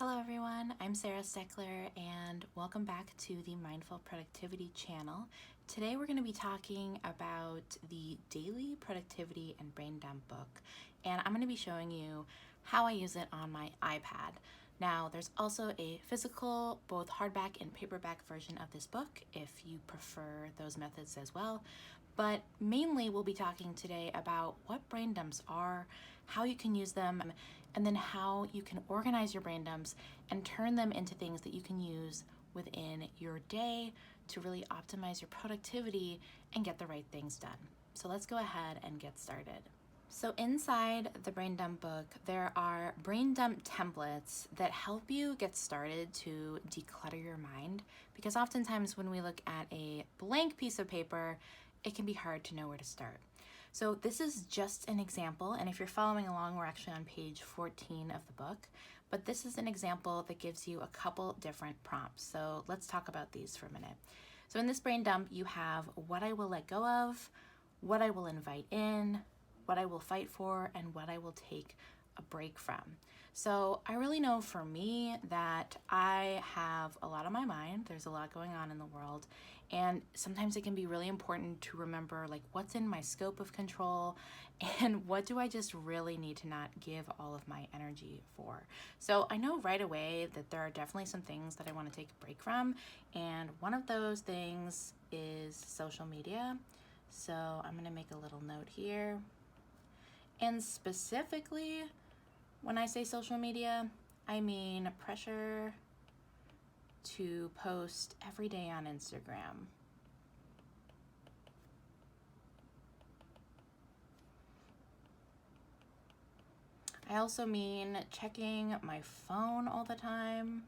Hello everyone, I'm Sarah Steckler and welcome back to the Mindful Productivity channel. Today we're going to be talking about the Daily Productivity and Brain Dump book, and I'm going to be showing you how I use it on my iPad. Now there's also a physical, both hardback and paperback version of this book if you prefer those methods as well. But mainly we'll be talking today about what brain dumps are, how you can use them, and then how you can organize your brain dumps and turn them into things that you can use within your day to really optimize your productivity and get the right things done. So let's go ahead and get started. So inside the Brain Dump book, there are brain dump templates that help you get started to declutter your mind, because oftentimes when we look at a blank piece of paper, it can be hard to know where to start. So this is just an example, and if you're following along, we're actually on page 14 of the book, but this is an example that gives you a couple different prompts. So let's talk about these for a minute. So in this brain dump, you have what I will let go of, what I will invite in, what I will fight for, and what I will take a break from. So I really know for me that I have a lot on my mind. There's a lot going on in the world, and sometimes it can be really important to remember like what's in my scope of control and what do I just really need to not give all of my energy for. So I know right away that there are definitely some things that I want to take a break from, and one of those things is social media. So I'm going to make a little note here. And specifically, when I say social media, I mean pressure to post every day on Instagram. I also mean checking my phone all the time.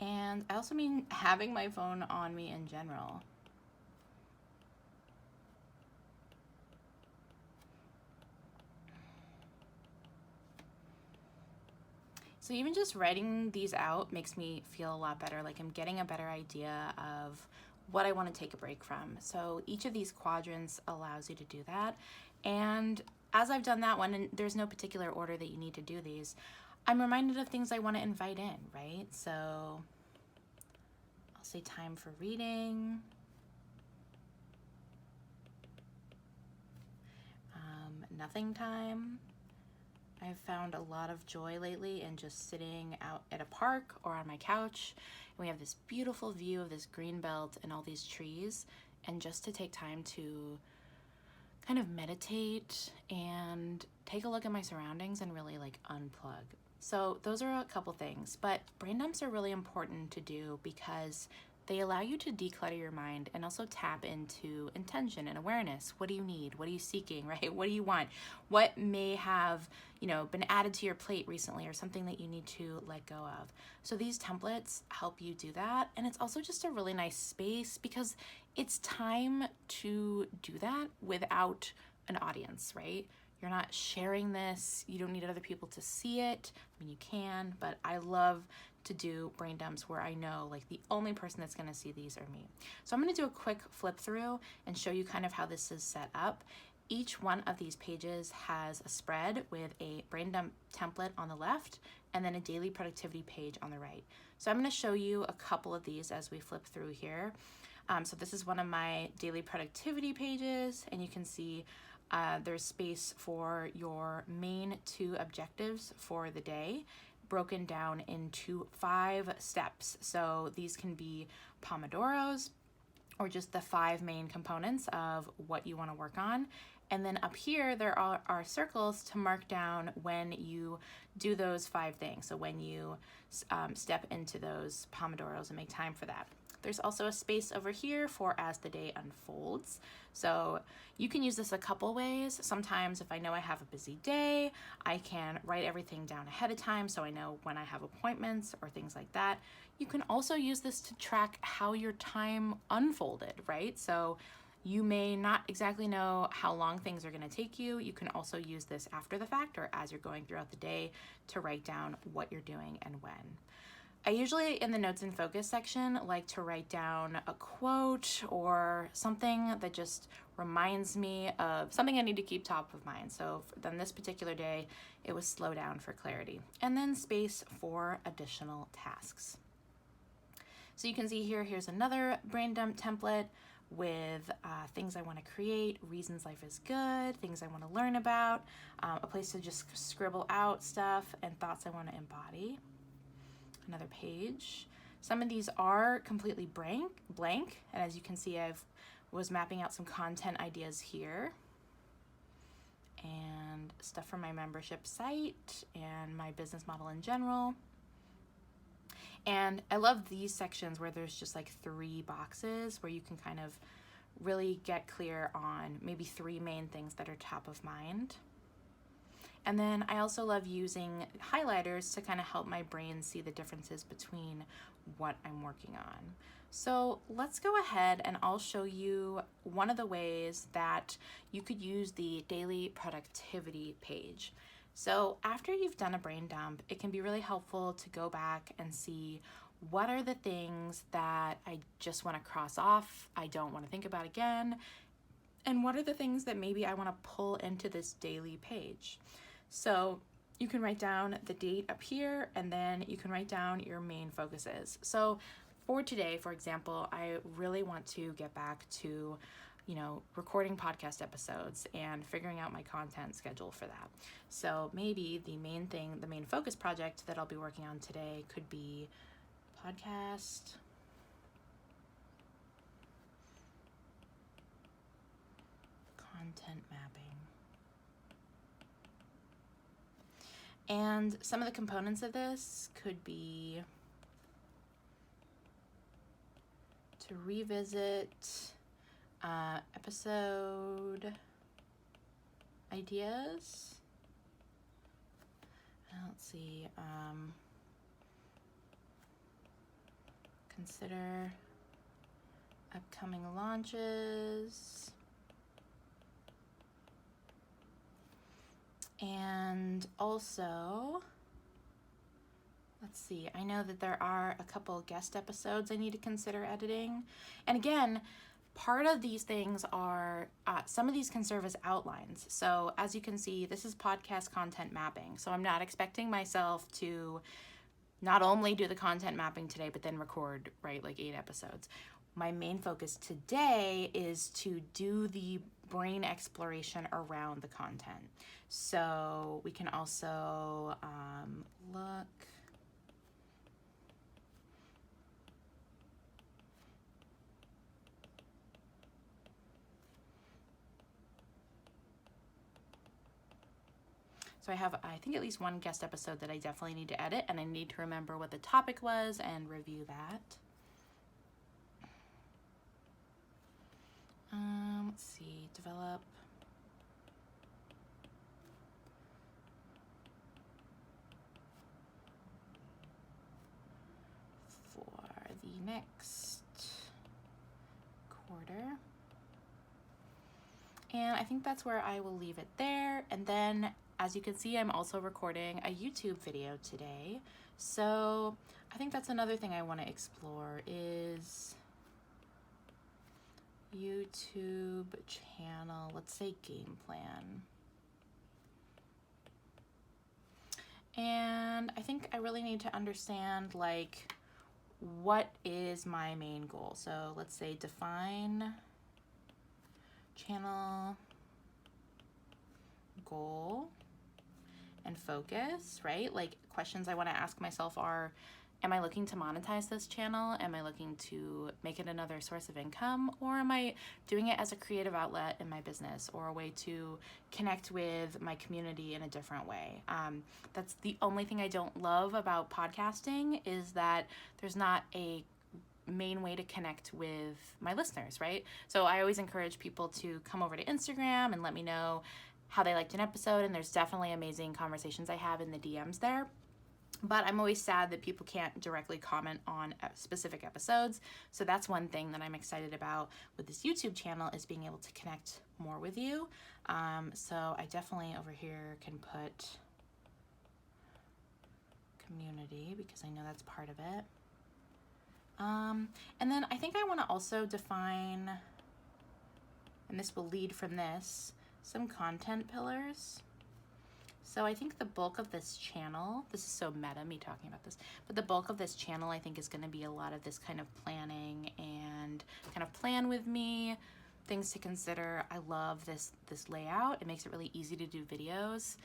And I also mean having my phone on me in general. So even just writing these out makes me feel a lot better. Like I'm getting a better idea of what I want to take a break from. So each of these quadrants allows you to do that. And as I've done that one, and there's no particular order that you need to do these, I'm reminded of things I want to invite in, right? So I'll say time for reading. Nothing time. I've found a lot of joy lately in just sitting out at a park or on my couch, and we have this beautiful view of this green belt and all these trees, and just to take time to kind of meditate and take a look at my surroundings and really like unplug. So those are a couple things, but brain dumps are really important to do because they allow you to declutter your mind and also tap into intention and awareness. What do you need? What are you seeking, right? What do you want? What may have, been added to your plate recently, or something that you need to let go of. So these templates help you do that. And it's also just a really nice space because it's time to do that without an audience, right? You're not sharing this. You don't need other people to see it. I mean, you can, but I love to do brain dumps where I know like the only person that's going to see these are me. So I'm going to do a quick flip through and show you kind of how this is set up. Each one of these pages has a spread with a brain dump template on the left and then a daily productivity page on the right. So I'm going to show you a couple of these as we flip through here. So this is one of my daily productivity pages, and you can see there's space for your main 2 objectives for the day, broken down into 5 steps. So these can be Pomodoros, or just the 5 main components of what you want to work on. And then up here, there are circles to mark down when you do those 5 things. So when you step into those Pomodoros and make time for that. There's also a space over here for as the day unfolds. So you can use this a couple ways. Sometimes if I know I have a busy day, I can write everything down ahead of time so I know when I have appointments or things like that. You can also use this to track how your time unfolded, right? So you may not exactly know how long things are going to take you. You can also use this after the fact or as you're going throughout the day to write down what you're doing and when. I usually, in the notes and focus section, like to write down a quote or something that just reminds me of something I need to keep top of mind. So then this particular day, it was slow down for clarity, and then space for additional tasks. So you can see here, here's another brain dump template with things I want to create, reasons life is good, things I want to learn about, a place to just scribble out stuff, and thoughts I want to embody. Another page. Some of these are completely blank, and as you can see, I was mapping out some content ideas here, and stuff from my membership site and my business model in general. And I love these sections where there's just like 3 boxes where you can kind of really get clear on maybe 3 main things that are top of mind. And then I also love using highlighters to kind of help my brain see the differences between what I'm working on. So let's go ahead and I'll show you one of the ways that you could use the daily productivity page. So after you've done a brain dump, it can be really helpful to go back and see what are the things that I just want to cross off, I don't want to think about again, and what are the things that maybe I want to pull into this daily page. So you can write down the date up here, and then you can write down your main focuses. So for today, for example, I really want to get back to, recording podcast episodes and figuring out my content schedule for that. So maybe the main focus project that I'll be working on today could be podcast content mapping. And some of the components of this could be to revisit episode ideas. Let's see. Consider upcoming launches. And also, let's see, I know that there are a couple guest episodes I need to consider editing. And again, part of these things are, some of these can serve as outlines. So as you can see, this is podcast content mapping. So I'm not expecting myself to not only do the content mapping today, but then record, right, like 8 episodes. My main focus today is to do the brain exploration around the content. So we can also look. So I have, I think, at least one guest episode that I definitely need to edit, and I need to remember what the topic was and review that. Let's see, develop. For the next quarter. And I think that's where I will leave it there. And then, as you can see, I'm also recording a YouTube video today. So I think that's another thing I want to explore is YouTube channel, let's say game plan. And I think I really need to understand, like, what is my main goal? So let's say define channel goal and focus, right? Like, questions I want to ask myself are, am I looking to monetize this channel? Am I looking to make it another source of income? Or am I doing it as a creative outlet in my business or a way to connect with my community in a different way? That's the only thing I don't love about podcasting, is that there's not a main way to connect with my listeners, right? So I always encourage people to come over to Instagram and let me know how they liked an episode, and there's definitely amazing conversations I have in the DMs there. But I'm always sad that people can't directly comment on specific episodes. So that's one thing that I'm excited about with this YouTube channel, is being able to connect more with you. So I definitely over here can put community because I know that's part of it. And then I think I want to also define, and this will lead from this, some content pillars. So I think the bulk of this channel, this is so meta, me talking about this, but the bulk of this channel I think is going to be a lot of this kind of planning and kind of plan with me, things to consider. I love this layout. It makes it really easy to do videos.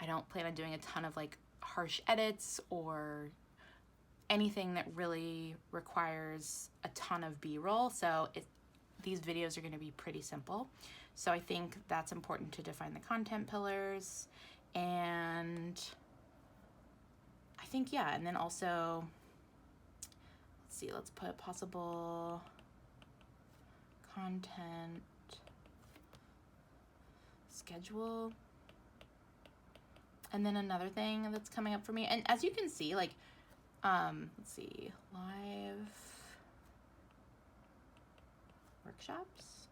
I don't plan on doing a ton of like harsh edits or anything that really requires a ton of B-roll. So these videos are going to be pretty simple. So I think that's important to define the content pillars. And I think, yeah, and then also, let's see, let's put possible content schedule. And then another thing that's coming up for me, and as you can see, like, let's see, live workshops,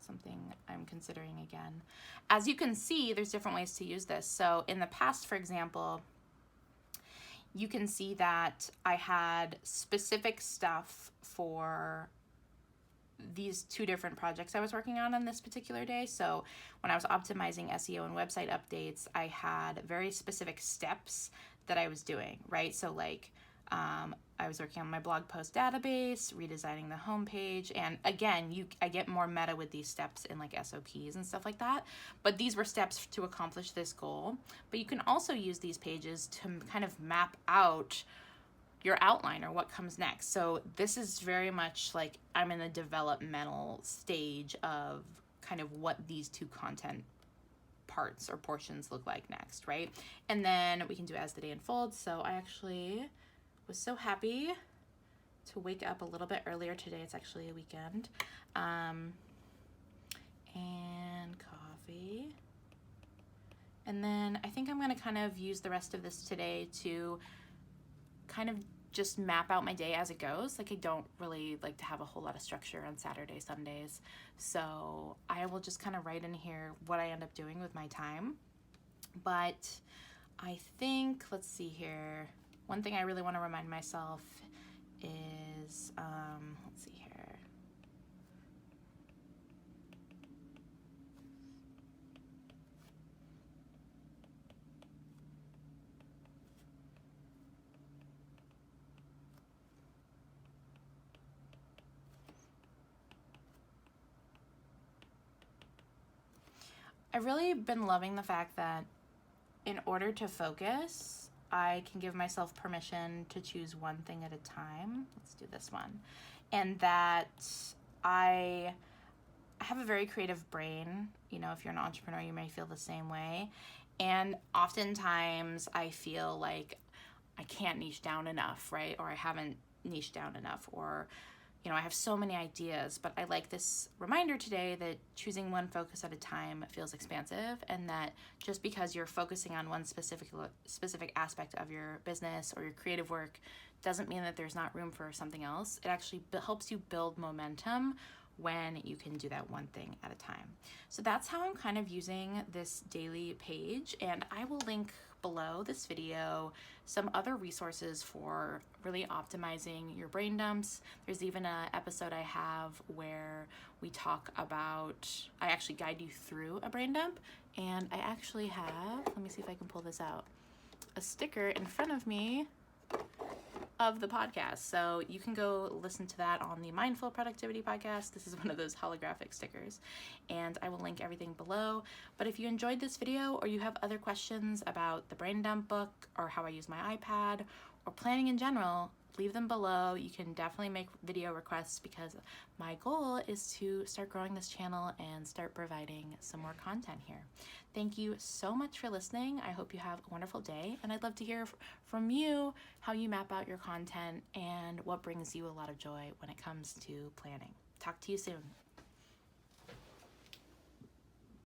something I'm considering again. As you can see, there's different ways to use this. So in the past, for example, you can see that I had specific stuff for these two different projects I was working on this particular day. So when I was optimizing SEO and website updates, I had very specific steps that I was doing, right? So like I was working on my blog post database, redesigning the homepage, and again, I get more meta with these steps in like SOPs and stuff like that, but these were steps to accomplish this goal. But you can also use these pages to kind of map out your outline or what comes next. So this is very much like I'm in a developmental stage of kind of what these two content parts or portions look like next, right? And then we can do as the day unfolds. So I actually was so happy to wake up a little bit earlier today. It's actually a weekend. And coffee. And then I think I'm gonna kind of use the rest of this today to kind of just map out my day as it goes. Like I don't really like to have a whole lot of structure on Saturday, Sundays. So I will just kind of write in here what I end up doing with my time. But I think, let's see here. One thing I really want to remind myself is, let's see here. I've really been loving the fact that in order to focus, I can give myself permission to choose one thing at a time. Let's do this one. And that I have a very creative brain. You know, if you're an entrepreneur, you may feel the same way. And oftentimes I feel like I can't niche down enough, right? Or I haven't niched down enough, or you know, I have so many ideas, but I like this reminder today that choosing one focus at a time feels expansive, and that just because you're focusing on one specific aspect of your business or your creative work doesn't mean that there's not room for something else. It actually helps you build momentum when you can do that one thing at a time. So that's how I'm kind of using this daily page, and I will link below this video some other resources for really optimizing your brain dumps. There's even an episode I have where we talk about, I actually guide you through a brain dump, and I actually have, let me see if I can pull this out, a sticker in front of me of the podcast. So you can go listen to that on the Mindful Productivity podcast. This is one of those holographic stickers, and I will link everything below. But if you enjoyed this video, or you have other questions about the Brain Dump book, or how I use my iPad, or planning in general, leave them below. You can definitely make video requests, because my goal is to start growing this channel and start providing some more content here. Thank you so much for listening. I hope you have a wonderful day, and I'd love to hear from you how you map out your content and what brings you a lot of joy when it comes to planning. Talk to you soon.